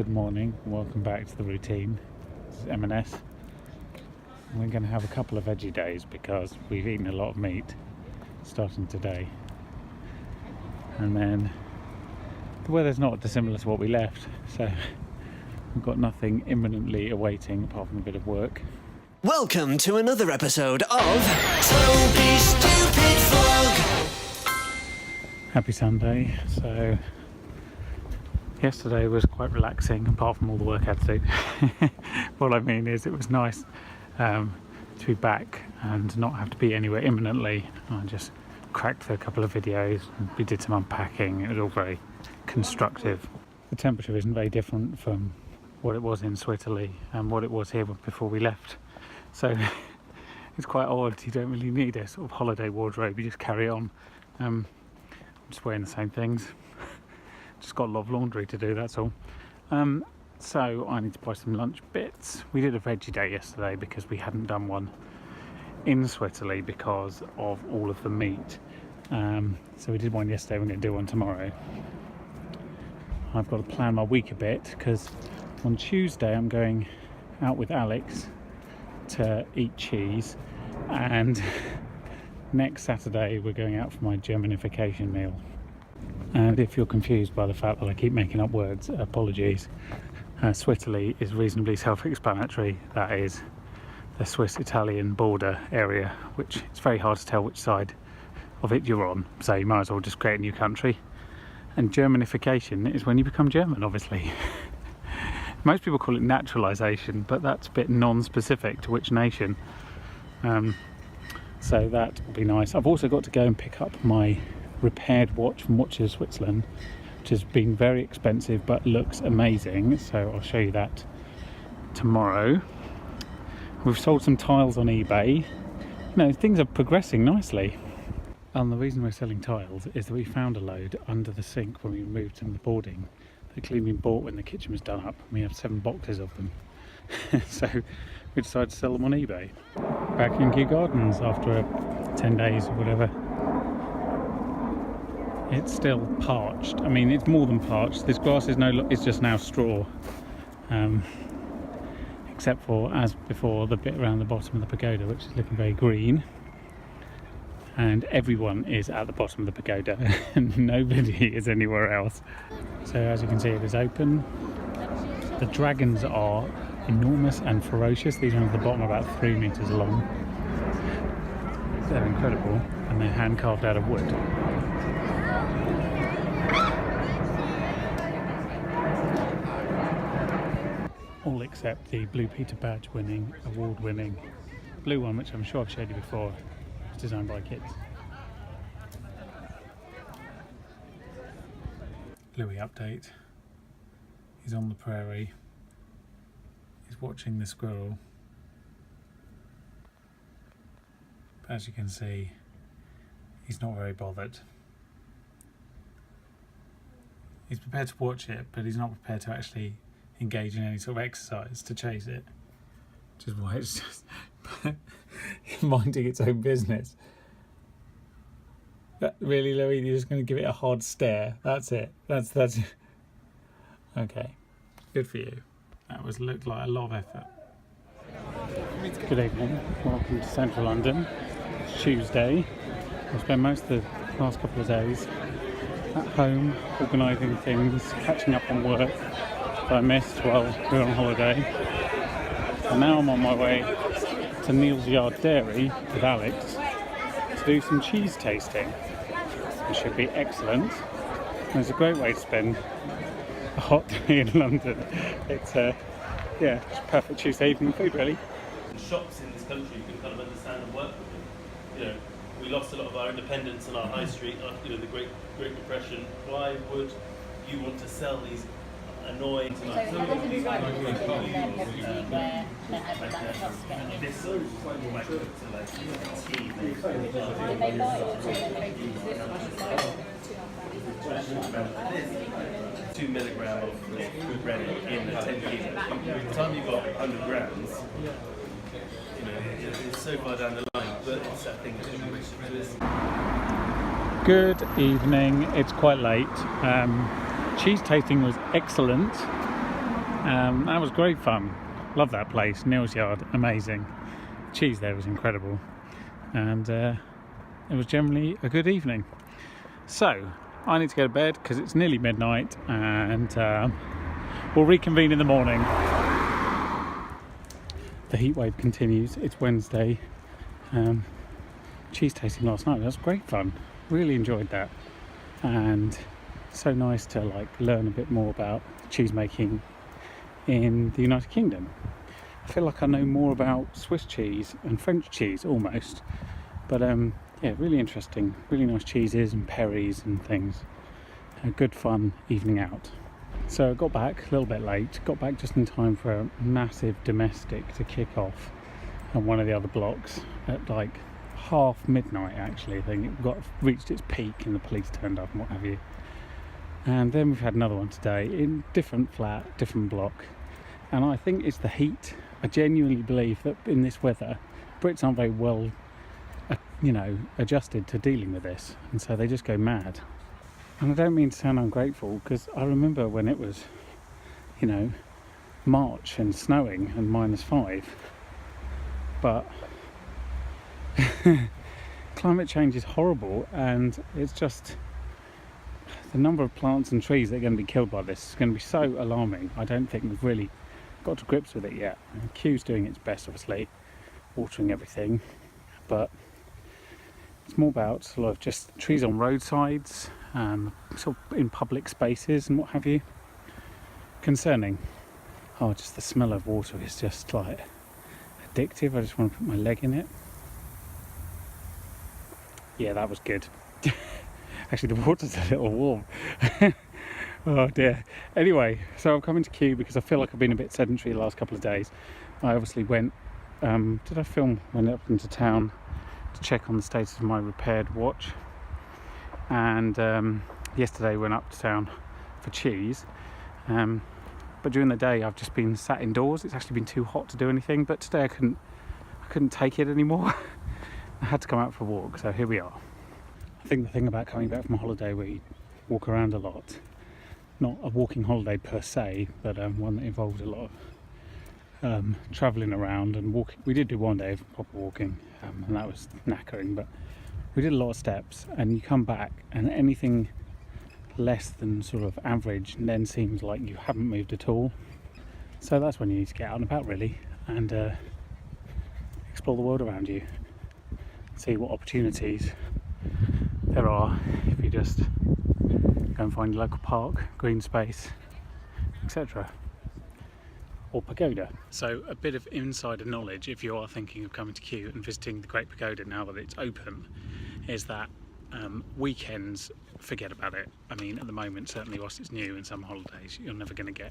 Good morning, welcome back to the routine. This is M&S. We're going to have a couple of veggie days because we've eaten a lot of meat starting today. And then the weather's not dissimilar to what we left, so we've got nothing imminently awaiting apart from a bit of work. Welcome to another episode of Toby Stupid Vlog. Happy Sunday. So yesterday was quite relaxing apart from all the work I had to do. What I mean is it was nice to be back and not have to be anywhere imminently. I just cracked through a couple of videos and we did some unpacking. It was all very constructive. The temperature isn't very different from what it was in Switzerland and what it was here before we left. So it's quite odd. You don't really need a sort of holiday wardrobe, you just carry on. I'm just wearing the same things. Just got a lot of laundry to do, that's all. So I need to buy some lunch bits. We did a veggie day yesterday because we hadn't done one in Switzerland because of all of the meat. So we did one yesterday, we're going to do one tomorrow. I've got to plan my week a bit because on Tuesday I'm going out with Alex to eat cheese, and next Saturday we're going out for my Germanification meal. And if you're confused by the fact that I keep making up words, apologies. Switzerland is reasonably self-explanatory. That is the Swiss-Italian border area, which it's very hard to tell which side of it you're on, so you might as well just create a new country. And Germanification is when you become German, obviously. Most people call it naturalisation, but that's a bit non-specific to which nation. So that will be nice. I've also got to go and pick up my repaired watch from Watches Switzerland, which has been very expensive but looks amazing, so I'll show you that tomorrow. We've sold some tiles on eBay. You know, things are progressing nicely. And the reason we're selling tiles is that we found a load under the sink when we moved some of the boarding that clearly been bought when the kitchen was done up. We have 7 boxes of them. So we decided to sell them on eBay. Back in Kew Gardens after 10 days or whatever. It's still parched. I mean, it's more than parched. This grass is just now straw, except for, as before, the bit around the bottom of the pagoda, which is looking very green. And everyone is at the bottom of the pagoda, and nobody is anywhere else. So as you can see, it is open. The dragons are enormous and ferocious. These ones at the bottom are about 3 meters long. They're incredible, and they're hand carved out of wood. All except the Blue Peter Badge winning, award winning blue one, which I'm sure I've showed you before. It's designed by kids. Louis update. He's on the prairie. He's watching the squirrel. But as you can see, he's not very bothered. He's prepared to watch it, but he's not prepared to actually engage in any sort of exercise to chase it, which is why it's just minding its own business. Really, Louis, you're just going to give it a hard stare? That's it. That's okay. Good for you. That looked like a lot of effort. Good evening. Welcome to Central London. It's Tuesday. I'll spend most of the last couple of days at home, organising things, catching up on work that I missed while we were on holiday. And now I'm on my way to Neal's Yard Dairy with Alex to do some cheese tasting. It should be excellent. And it's a great way to spend a hot day in London. It's just perfect Tuesday evening food, really. Shops in this country, you can kind of understand and work with them. You know, we lost a lot of our independence on our high street after the Great Depression. Why would you want to sell these annoying $2 milligram of good rennet in a 10 kilo. By the time you've got 100 grams, you know, it's so far down the line, but it's that thing that's Good evening. It's quite late. Cheese tasting was excellent. That was great fun. Love that place, Neil's Yard, amazing. Cheese there was incredible, and it was generally a good evening. So I need to go to bed because it's nearly midnight, and we'll reconvene in the morning. The heat wave continues. It's Wednesday. Cheese tasting last night, that was great fun. Really enjoyed that, and so nice to like learn a bit more about cheese making in the United Kingdom. I feel like I know more about Swiss cheese and French cheese almost, but yeah, really interesting, really nice cheeses and perries and things. A good fun evening out. So I got back a little bit late, got back just in time for a massive domestic to kick off on one of the other blocks at like half midnight actually. I think it reached its peak and the police turned up and what have you. And then we've had another one today in different flat, different block. And I think it's the heat. I genuinely believe that in this weather, Brits aren't very well, adjusted to dealing with this. And so they just go mad. And I don't mean to sound ungrateful, because I remember when it was, March and snowing and -5. But climate change is horrible, and it's just the number of plants and trees that are going to be killed by this is going to be so alarming. I don't think we've really got to grips with it yet. And Q's doing its best, obviously, watering everything, but it's more about sort of just trees on roadsides, sort of in public spaces and what have you. Concerning. Oh, just the smell of water is just like addictive. I just want to put my leg in it. Yeah, that was good. Actually, the water's a little warm. Oh dear. Anyway, so I'm coming to Kew because I feel like I've been a bit sedentary the last couple of days. I obviously went, went up into town to check on the status of my repaired watch. And yesterday went up to town for cheese. But during the day I've just been sat indoors. It's actually been too hot to do anything, but today I couldn't take it anymore. I had to come out for a walk, so here we are. I think the thing about coming back from a holiday where you walk around a lot, not a walking holiday per se, but one that involved a lot of travelling around and walking. We did do one day of proper walking, and that was knackering, but we did a lot of steps, and you come back and anything less than sort of average then seems like you haven't moved at all. So that's when you need to get out and about really, and explore the world around you, see what opportunities there are if you just go and find a local park, green space, etc. or pagoda. So a bit of insider knowledge if you are thinking of coming to Kew and visiting the Great Pagoda now that it's open, is that weekends, forget about it. I mean, at the moment, certainly whilst it's new, in some holidays you're never going to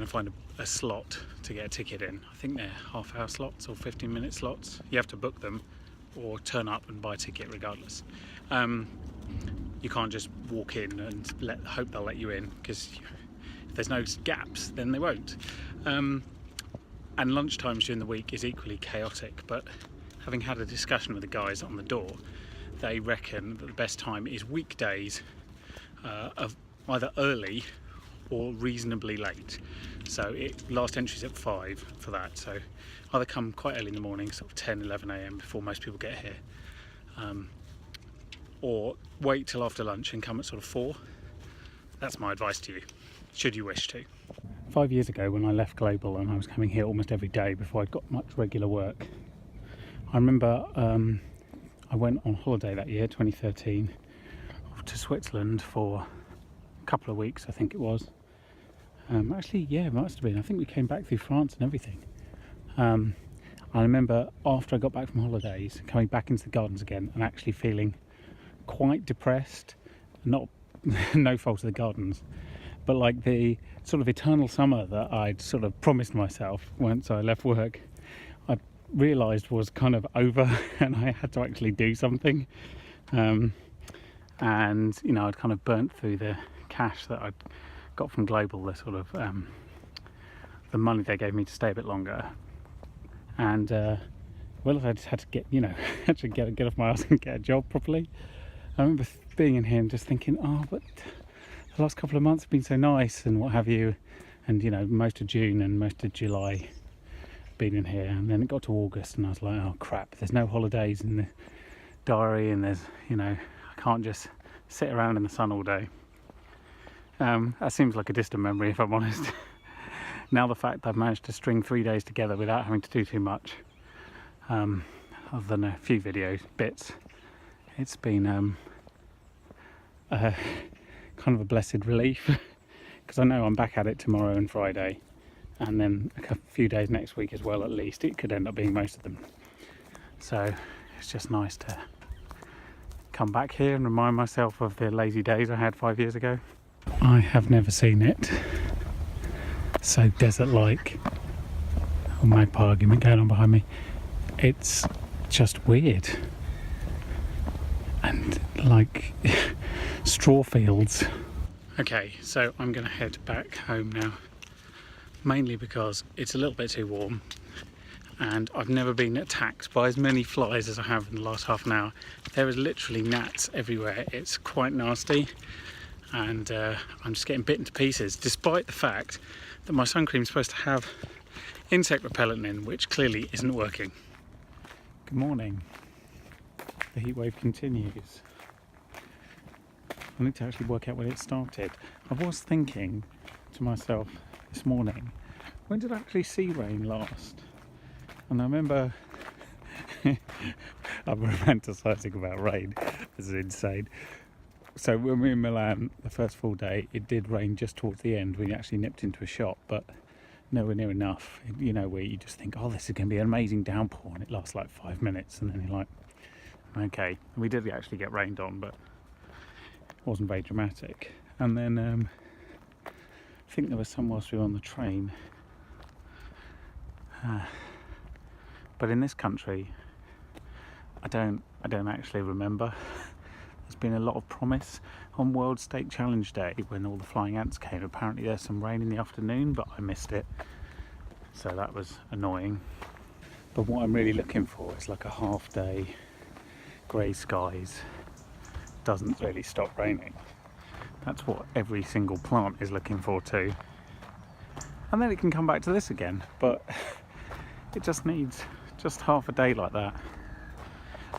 find a slot to get a ticket in. I think they're half-hour slots or 15-minute slots. You have to book them or turn up and buy a ticket regardless. You can't just walk in and hope they'll let you in, because if there's no gaps then they won't. And lunchtimes during the week is equally chaotic, but having had a discussion with the guys on the door, they reckon that the best time is weekdays of either early or reasonably late. So last entry's at 5 for that, so either come quite early in the morning, sort of 10, 11 a.m. before most people get here, or wait till after lunch and come at sort of 4. That's my advice to you, should you wish to. 5 years ago when I left Global and I was coming here almost every day before I'd got much regular work, I remember I went on holiday that year, 2013, to Switzerland for a couple of weeks, I think it was. Actually, yeah, it must have been. I think we came back through France and everything. I remember after I got back from holidays, coming back into the gardens again and actually feeling quite depressed. Not no fault of the gardens, but like the sort of eternal summer that I'd sort of promised myself once I left work, I realised was kind of over, and I had to actually do something. And I'd kind of burnt through the cash that I'd got from Global, the sort of the money they gave me to stay a bit longer, and well, I just had to get get off my ass and get a job properly. I remember being in here and just thinking, oh, but the last couple of months have been so nice and what have you, and you know, most of June and most of July been in here, and then it got to August and I was like, oh crap, there's no holidays in the diary, and there's, you know, I can't just sit around in the sun all day. That seems like a distant memory, if I'm honest. Now the fact that I've managed to string 3 days together without having to do too much, other than a few video bits, it's been kind of a blessed relief, because I know I'm back at it tomorrow and Friday, and then a few days next week as well. At least it could end up being most of them, so it's just nice to come back here and remind myself of the lazy days I had 5 years ago. I have never seen it so desert-like. Oh, magpie argument going on behind me. It's just weird, and like straw fields. Okay, so I'm gonna head back home now, mainly because it's a little bit too warm, and I've never been attacked by as many flies as I have in the last half an hour. There is literally gnats everywhere. It's quite nasty, and I'm just getting bitten to pieces, despite the fact that my sun cream is supposed to have insect repellent in, which clearly isn't working. Good morning. The heat wave continues. I need to actually work out when it started. I was thinking to myself this morning, when did I actually see rain last? And I remember I'm romanticising about rain. This is insane. So when we were in Milan the first full day, it did rain just towards the end. We actually nipped into a shop, but nowhere near enough. You know, where you just think, oh, this is going to be an amazing downpour, and it lasts like 5 minutes, and then you're like, okay. We did actually get rained on, but it wasn't very dramatic. And then I think there was some whilst we were on the train. But in this country, I don't actually remember. There's been a lot of promise on World Steak Challenge Day when all the flying ants came. Apparently there's some rain in the afternoon, but I missed it, so that was annoying. But what I'm really looking for is like a half day, grey skies, doesn't really stop raining. That's what every single plant is looking for too. And then it can come back to this again, but it just needs just half a day like that.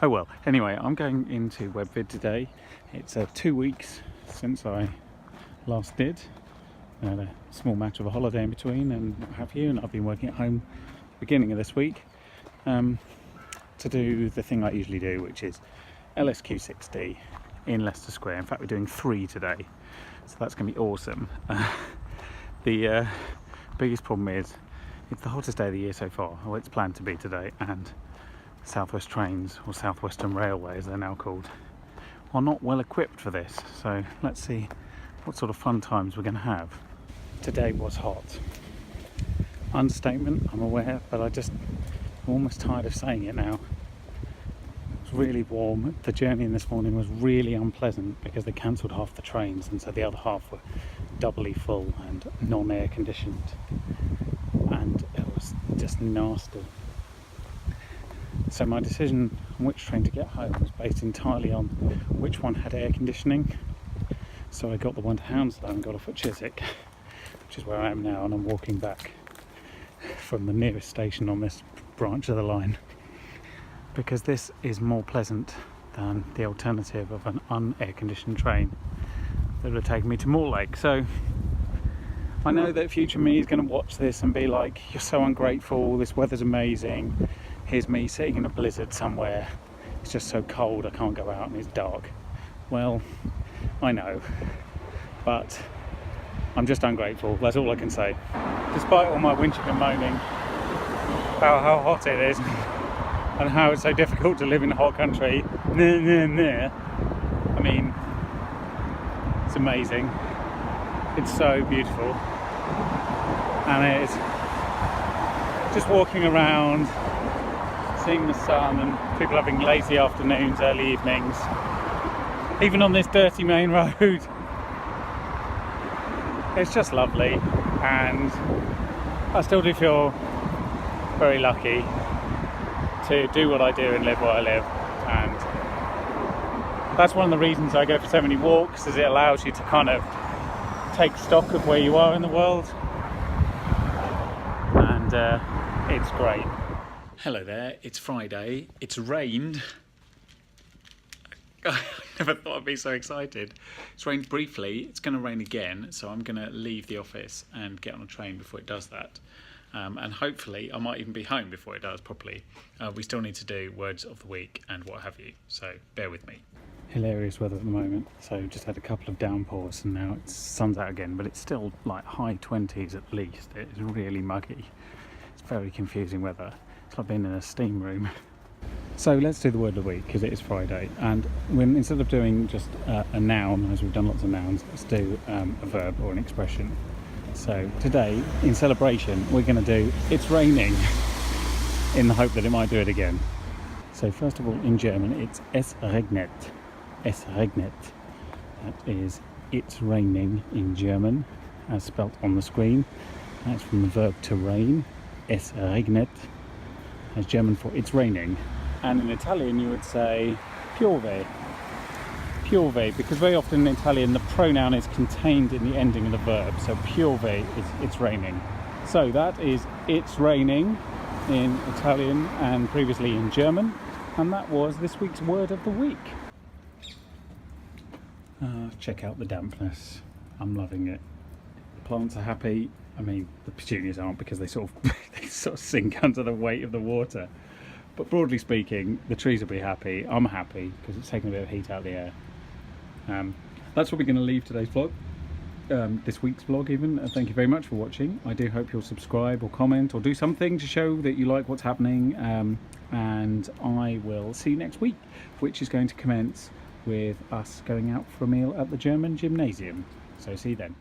Oh well, anyway, I'm going into WebVid today. It's 2 weeks since I last did. I had a small match of a holiday in between and what have you, and I've been working at home beginning of this week to do the thing I usually do, which is LSQ60 in Leicester Square. In fact, we're doing 3 today, so that's going to be awesome. The biggest problem is it's the hottest day of the year so far, or it's planned to be today, and South West Trains, or South Western Railway as they're now called, are not well equipped for this. So let's see what sort of fun times we're going to have. Today was hot. Understatement, I'm aware, but I'm almost tired of saying it now. It was really warm. The journey in this morning was really unpleasant because they cancelled half the trains, and so the other half were doubly full and non-air conditioned, and it was just nasty. So my decision on which train to get home was based entirely on which one had air conditioning. So I got the one to Hounslow and got off at Chiswick, which is where I am now, and I'm walking back from the nearest station on this branch of the line, because this is more pleasant than the alternative of an un-air conditioned train that would have taken me to Mortlake. So I know that future me is going to watch this and be like, you're so ungrateful, this weather's amazing. Here's me sitting in a blizzard somewhere. It's just so cold I can't go out and it's dark. Well, I know, but I'm just ungrateful. That's all I can say. Despite all my whinging and moaning about how hot it is and how it's so difficult to live in a hot country, I mean, it's amazing. It's so beautiful, and it's just walking around, seeing the sun and people having lazy afternoons, early evenings, even on this dirty main road. It's just lovely, and I still do feel very lucky to do what I do and live what I live, and that's one of the reasons I go for so many walks, is it allows you to kind of take stock of where you are in the world, and it's great. Hello there, it's Friday, it's rained. I never thought I'd be so excited. It's rained briefly, it's going to rain again, so I'm going to leave the office and get on a train before it does that. And hopefully I might even be home before it does properly. We still need to do words of the week and what have you, so bear with me. Hilarious weather at the moment, so just had a couple of downpours and now it's sun's out again, but it's still like high 20s at least. It's really muggy. It's very confusing weather. It's like being in a steam room. So let's do the word of the week because it is Friday, and when instead of doing just a noun, as we've done lots of nouns, let's do a verb or an expression. So today, in celebration, we're going to do "it's raining" in the hope that it might do it again. So first of all, in German, it's "es regnet." Es regnet. That is "it's raining" in German, as spelt on the screen. That's from the verb to rain. Es regnet. As German for "it's raining." And in Italian you would say piove. Piove, because very often in Italian the pronoun is contained in the ending of the verb. So piove is "it's raining." So that is "it's raining" in Italian and previously in German. And that was this week's word of the week. Check out the dampness. I'm loving it. The plants are happy. I mean, the petunias aren't because they sort of sink under the weight of the water. But broadly speaking, the trees will be happy. I'm happy because it's taken a bit of heat out of the air. That's what we're going to leave today's vlog. This week's vlog even. Thank you very much for watching. I do hope you'll subscribe or comment or do something to show that you like what's happening. And I will see you next week, which is going to commence with us going out for a meal at the German gymnasium. So see you then.